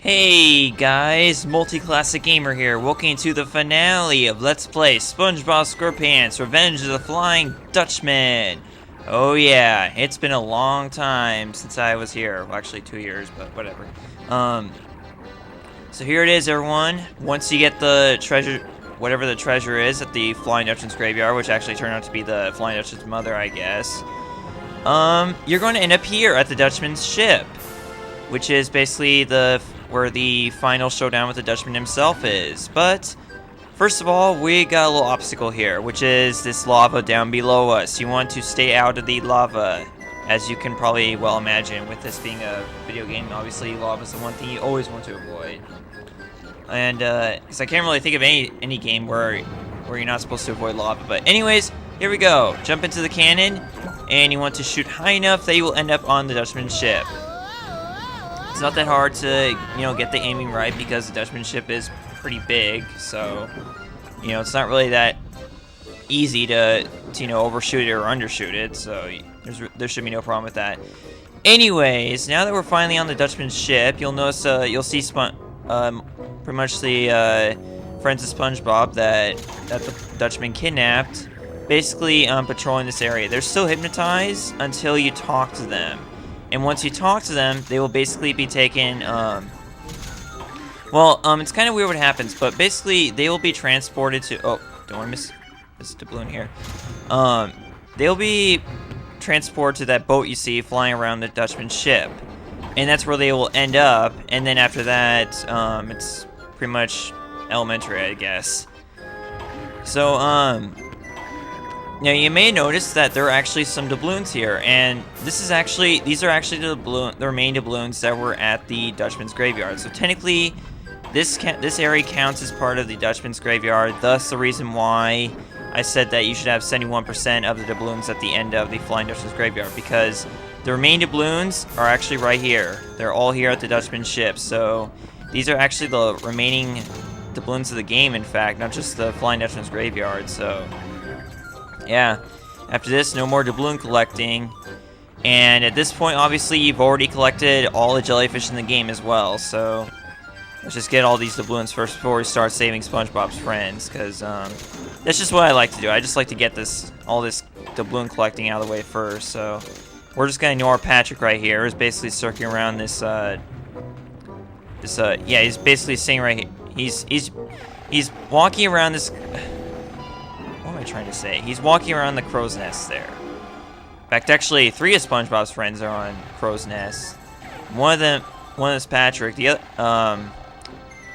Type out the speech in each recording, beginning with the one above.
Hey guys, Multi-Classic Gamer here, welcome to the finale of Let's Play SpongeBob SquarePants Revenge of the Flying Dutchman. Oh yeah, it's been a long time since I was here. Well, actually 2 years, but whatever. So here it is, everyone. Once you get the treasure, whatever the treasure is at the Flying Dutchman's graveyard, which actually turned out to be the Flying Dutchman's mother, I guess. You're going to end up here at the Dutchman's ship, which is basically where the final showdown with the Dutchman himself is. But first of all, we got a little obstacle here, which is this lava down below us. You want to stay out of the lava, as you can probably well imagine. With this being a video game, obviously lava is the one thing you always want to avoid. And because I can't really think of any game where you're not supposed to avoid lava. But anyways, here we go. Jump into the cannon, and you want to shoot high enough that you will end up on the Dutchman's ship. It's not that hard to, get the aiming right because the Dutchman ship is pretty big, so, it's not really that easy to overshoot it or undershoot it, so there should be no problem with that. Anyways, now that we're finally on the Dutchman's ship, you'll notice, you'll see pretty much the friends of SpongeBob that the Dutchman kidnapped, basically patrolling this area. They're still hypnotized until you talk to them. And once you talk to them, they will basically be taken, it's kind of weird what happens, but basically they will be transported to, don't want to miss the balloon here. They'll be transported to that boat you see flying around the Dutchman ship. And that's where they will end up, and then after that, it's pretty much elementary, I guess. So, now you may notice that there are actually some doubloons here, and these are actually the remaining doubloons that were at the Dutchman's graveyard. So technically, this area counts as part of the Dutchman's graveyard. Thus, the reason why I said that you should have 71% of the doubloons at the end of the Flying Dutchman's graveyard, because the remaining doubloons are actually right here. They're all here at the Dutchman's ship. So these are actually the remaining doubloons of the game, in fact, not just the Flying Dutchman's graveyard. So yeah, after this, no more doubloon collecting. And at this point, obviously, you've already collected all the jellyfish in the game as well. So let's just get all these doubloons first before we start saving SpongeBob's friends. Because that's just what I like to do. I just like to get all this doubloon collecting out of the way first. So we're just going to ignore Patrick right here. He's basically circling around this, yeah, he's basically sitting right here. He's walking around this... What am I trying to say? He's walking around the crow's nest there. In fact, actually, 3 of SpongeBob's friends are on crow's nest. One is Patrick. The other,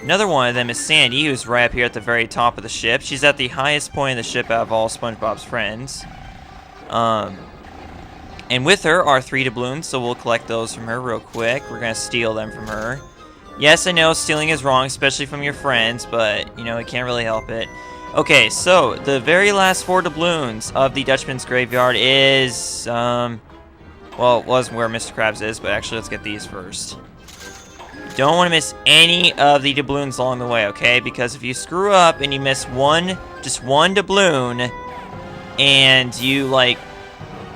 another one of them is Sandy, who's right up here at the very top of the ship. She's at the highest point of the ship out of all SpongeBob's friends. And with her are 3 doubloons, so we'll collect those from her real quick. We're gonna steal them from her. Yes, I know stealing is wrong, especially from your friends, but you can't really help it. Okay, so the very last 4 doubloons of the Dutchman's graveyard is, well, it wasn't where Mr. Krabs is, but actually let's get these first. Don't want to miss any of the doubloons along the way, okay? Because if you screw up and you miss just one doubloon, and you, like,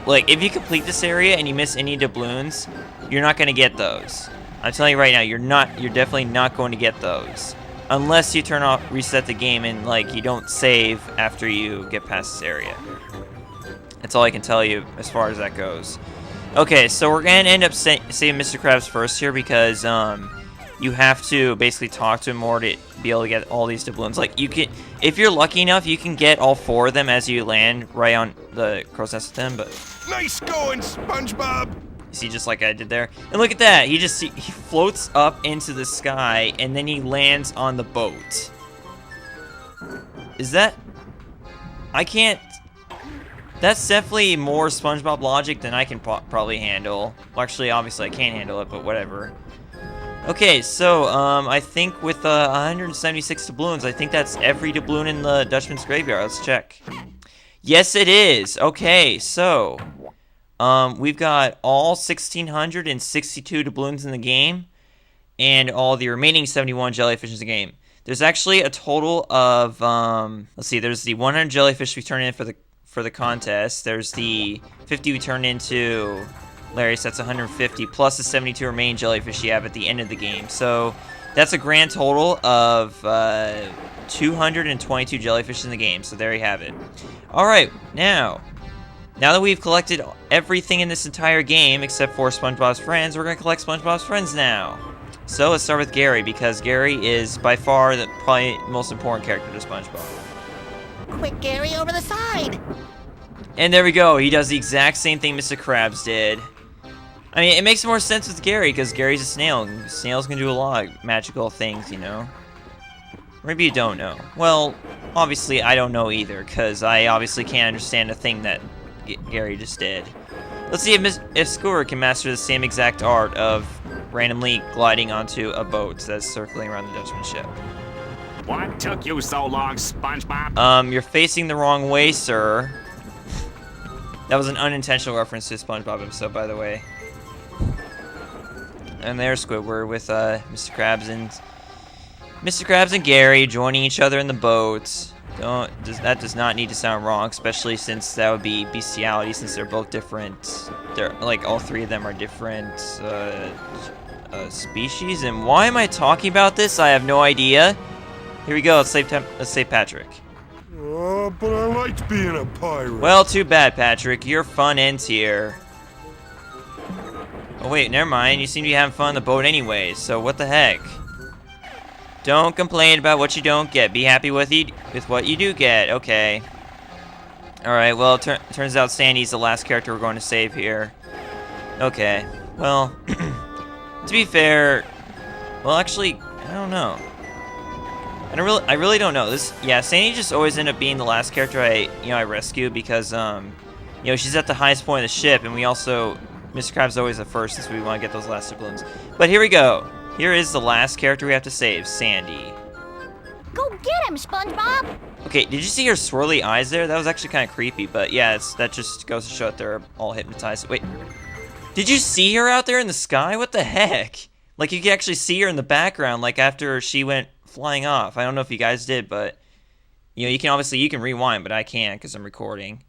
if you complete this area and you miss any doubloons, you're not going to get those. I'm telling you right now, you're definitely not going to get those. Unless you reset the game and, you don't save after you get past this area. That's all I can tell you as far as that goes. Okay, so we're going to end up saving Mr. Krabs first here because, you have to basically talk to him more to be able to get all these doubloons. If you're lucky enough, you can get all 4 of them as you land right on the crow's nest with them, but... Nice going, SpongeBob! You see, just like I did there. And look at that. He floats up into the sky, and then he lands on the boat. Is that... I can't... That's definitely more SpongeBob logic than I can probably handle. Well, actually, obviously, I can't handle it, but whatever. Okay, so, I think with 176 doubloons, I think that's every doubloon in the Dutchman's graveyard. Let's check. Yes, it is. Okay, so... we've got all 1,662 doubloons in the game, and all the remaining 71 jellyfish in the game. There's actually a total of, let's see, there's the 100 jellyfish we turned in for the contest. There's the 50 we turned into Larry, so that's 150, plus the 72 remaining jellyfish you have at the end of the game. So That's a grand total of 222 jellyfish in the game, so there you have it. Alright, now that we've collected everything in this entire game except for SpongeBob's friends, we're going to collect SpongeBob's friends now. So let's start with Gary, because Gary is by far the probably most important character to SpongeBob. Quick, Gary, over the side! And there we go, he does the exact same thing Mr. Krabs did. I mean, it makes more sense with Gary, because Gary's a snail, and snails can do a lot of magical things, you know? Maybe you don't know. Well, obviously I don't know either, because I obviously can't understand a thing that Gary just did. Let's see if Squidward can master the same exact art of randomly gliding onto a boat that's circling around the Dutchman ship. What took you so long, SpongeBob? You're facing the wrong way, sir. That was an unintentional reference to a SpongeBob episode, by the way. And there's Squidward with Mr. Krabs and Gary joining each other in the boat. That does not need to sound wrong, especially since that would be bestiality, since they're both different. They're like all three of them are different species. And why am I talking about this? I have no idea. Here we go. Let's save Patrick. But I liked being a pirate. Well, too bad, Patrick. Your fun ends here. Oh wait, never mind. You seem to be having fun on the boat anyway. So what the heck? Don't complain about what you don't get. Be happy with what you do get. Okay. Alright, well, turns out Sandy's the last character we're going to save here. Okay. Well, to be fair... Well, actually, I don't know. I really don't know. Sandy just always ended up being the last character I rescue because, she's at the highest point of the ship, and we also... Mr. Krabs is always the first since we want to get those last siblings. But here we go. Here is the last character we have to save, Sandy. Go get him, SpongeBob! Okay, did you see her swirly eyes there? That was actually kind of creepy, but yeah, that just goes to show that they're all hypnotized. Wait, did you see her out there in the sky? What the heck? Like, you can actually see her in the background, like, after she went flying off. I don't know if you guys did, but, you can rewind, but I can't because I'm recording.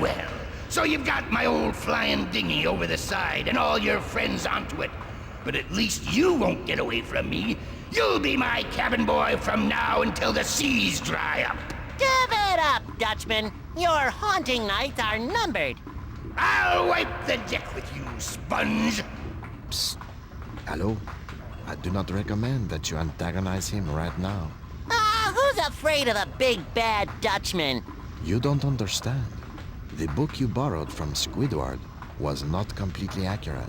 Well, so you've got my old flying dinghy over the side and all your friends onto it. But at least you won't get away from me. You'll be my cabin boy from now until the seas dry up. Give it up, Dutchman. Your haunting nights are numbered. I'll wipe the deck with you, Sponge. Psst. Hello? I do not recommend that you antagonize him right now. Who's afraid of the big bad Dutchman? You don't understand. The book you borrowed from Squidward was not completely accurate.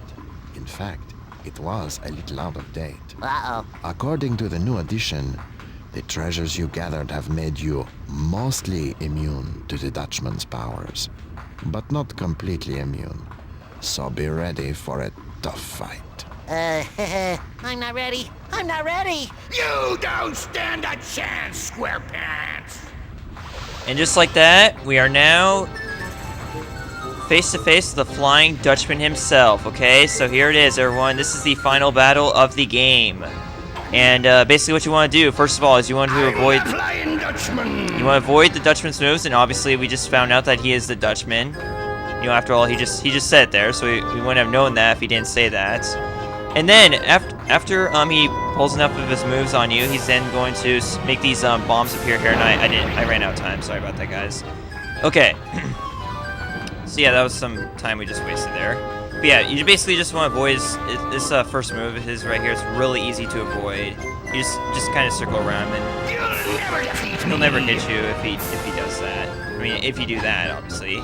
In fact, it was a little out of date. Uh-oh. According to the new edition, the treasures you gathered have made you mostly immune to the Dutchman's powers, but not completely immune. So be ready for a tough fight. I'm not ready. I'm not ready. You don't stand a chance, SquarePants. And just like that, we are now face to face with the Flying Dutchman himself, okay? So here it is, everyone. This is the final battle of the game. And basically what you want to do, first of all, is you want to avoid the Dutchman's moves, and obviously we just found out that he is the Dutchman. After all, he just said it there, so we wouldn't have known that if he didn't say that. And then, after he pulls enough of his moves on you, he's then going to make these bombs appear here, and I ran out of time. Sorry about that, guys. Okay. So yeah, that was some time we just wasted there. But yeah, you basically just want to avoid this first move of his right here. It's really easy to avoid. You just kind of circle around, and he'll never hit you if he does that. I mean, if you do that, obviously.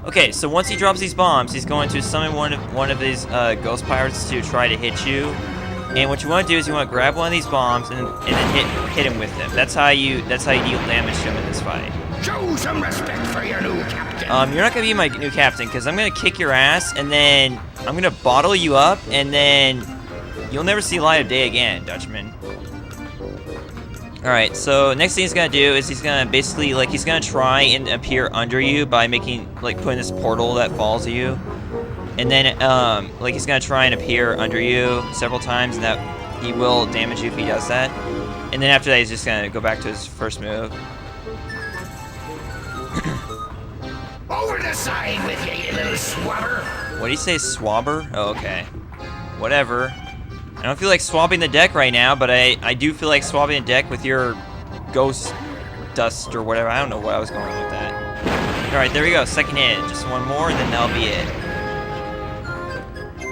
Okay, so once he drops these bombs, he's going to summon one of these ghost pirates to try to hit you. And what you want to do is you want to grab one of these bombs and then hit him with them. That's how you deal damage to him in this fight. Show some respect for your new captain. You're not gonna be my new captain because I'm gonna kick your ass and then I'm gonna bottle you up and then you'll never see light of day again, Dutchman. Alright, so next thing he's gonna do is he's gonna basically, he's gonna try and appear under you by putting this portal that follows you. And then, he's gonna try and appear under you several times, and that he will damage you if he does that. And then after that, he's just gonna go back to his first move. Over aside with you, you little swabber. What do you say, swabber? Oh, okay. Whatever. I don't feel like swapping the deck right now, but I do feel like swapping the deck with your ghost dust or whatever. I don't know what I was going with that. Alright, there we go. Second hit. Just one more, and then that'll be it.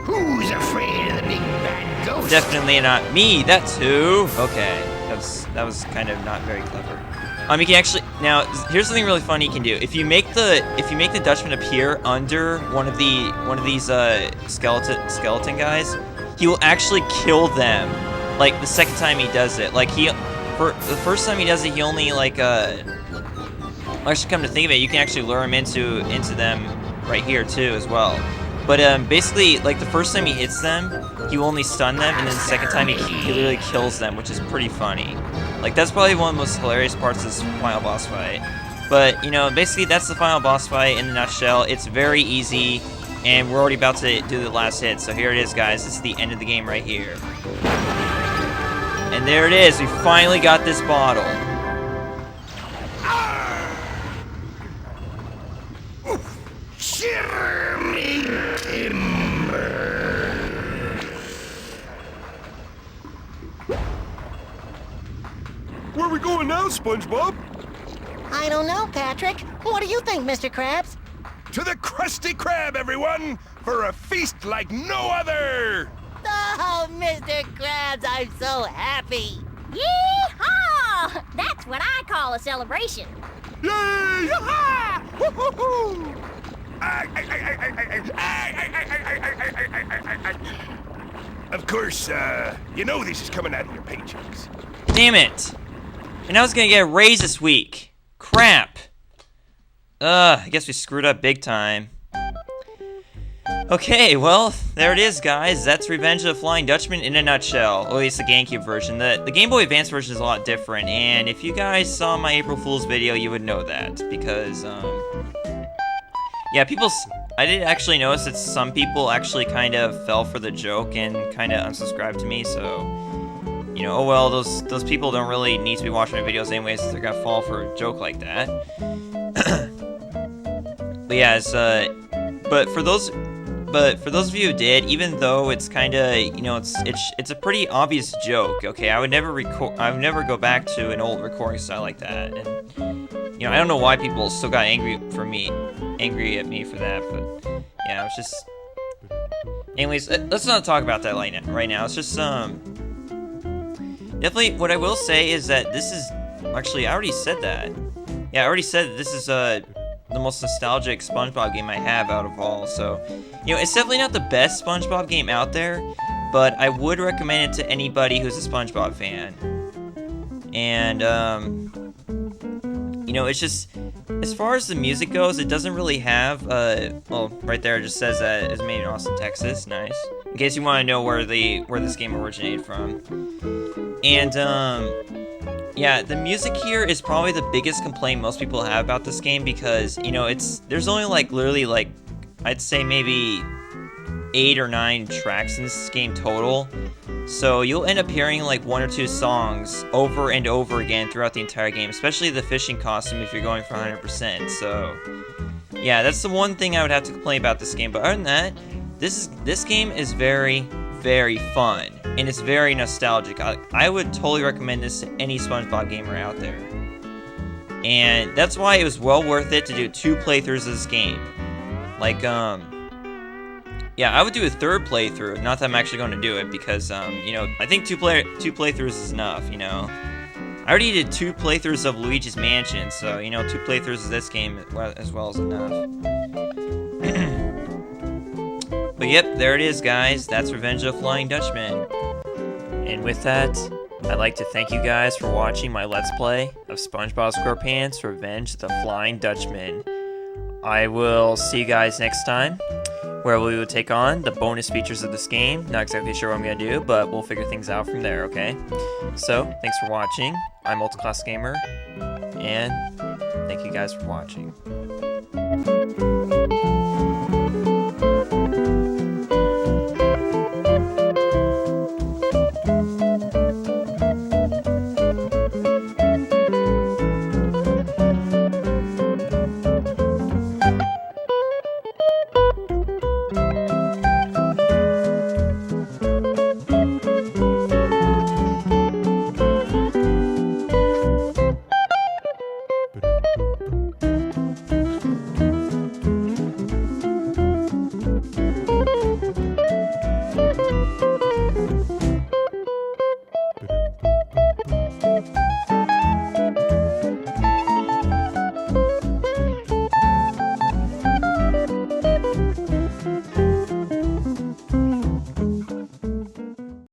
Who's afraid of the big bad ghost? Definitely not me. That's who. Okay. That was kind of not very clever. You can actually now. Here's something really fun you can do. If you make the Dutchman appear under one of these skeleton guys, he will actually kill them. Like the second time he does it. Like for the first time he does it, he only like actually, come to think of it, you can actually lure him into them right here too as well. But basically, like the first time he hits them, he will only stun them, and then the second time he literally kills them, which is pretty funny. Like that's probably one of the most hilarious parts of this final boss fight. But you know, basically that's the final boss fight in a nutshell. It's very easy, and we're already about to do the last hit. So here it is, guys. This is the end of the game right here. And there it is. We finally got this bottle. Shiver me timber. Where are we going now, SpongeBob? I don't know, Patrick. What do you think, Mr. Krabs? To the Krusty Krab, everyone! For a feast like no other! Oh, Mr. Krabs, I'm so happy. Yee-haw! That's what I call a celebration. Yay! Yaha! Woo-hoo-hoo! Of course, you know this is coming out of your paychecks. Damn it! And I was gonna get a raise this week. Crap. I guess we screwed up big time. Okay, well, there it is, guys. That's Revenge of the Flying Dutchman in a nutshell. Or at least the GameCube version. The Game Boy Advance version is a lot different, and if you guys saw my April Fool's video, you would know that, because, yeah, I did actually notice that some people actually kind of fell for the joke and kind of unsubscribed to me, so, you know, oh well, those people don't really need to be watching my videos anyways, so they're gonna fall for a joke like that. But yeah, but for those of you who did, even though it's kind of, you know, it's a pretty obvious joke. Okay, I would never go back to an old recording style like that. And you know, I don't know why people still got angry at me for that. But yeah, it's just. Anyways, let's not talk about that right now. It's just definitely what I will say is that this is actually I already said that. Yeah, I already said that this is the most nostalgic SpongeBob game I have out of all, so, you know, it's definitely not the best SpongeBob game out there, but I would recommend it to anybody who's a SpongeBob fan. And, you know, it's just, as far as the music goes, it doesn't really have, well, right there it just says that it's made in Austin, Texas, nice. In case you want to know where this game originated from. And, yeah, the music here is probably the biggest complaint most people have about this game because, you know, there's only like literally like I'd say maybe 8 or 9 tracks in this game total. So you'll end up hearing like 1 or 2 songs over and over again throughout the entire game, especially the fishing costume if you're going for 100%. So yeah, that's the one thing I would have to complain about this game. But other than that, this game is very, very fun, and it's very nostalgic. I would totally recommend this to any SpongeBob gamer out there. And that's why it was well worth it to do 2 playthroughs of this game. Like, yeah, I would do a 3rd playthrough, not that I'm actually going to do it, because, you know, I think 2 playthroughs is enough, you know. I already did 2 playthroughs of Luigi's Mansion, so, you know, 2 playthroughs of this game as well is enough. But yep, there it is, guys. That's Revenge of the Flying Dutchman. And with that, I'd like to thank you guys for watching my Let's Play of SpongeBob SquarePants Revenge of the Flying Dutchman. I will see you guys next time, where we will take on the bonus features of this game. Not exactly sure what I'm going to do, but we'll figure things out from there, okay? So, thanks for watching. I'm Multiclass Gamer, and thank you guys for watching.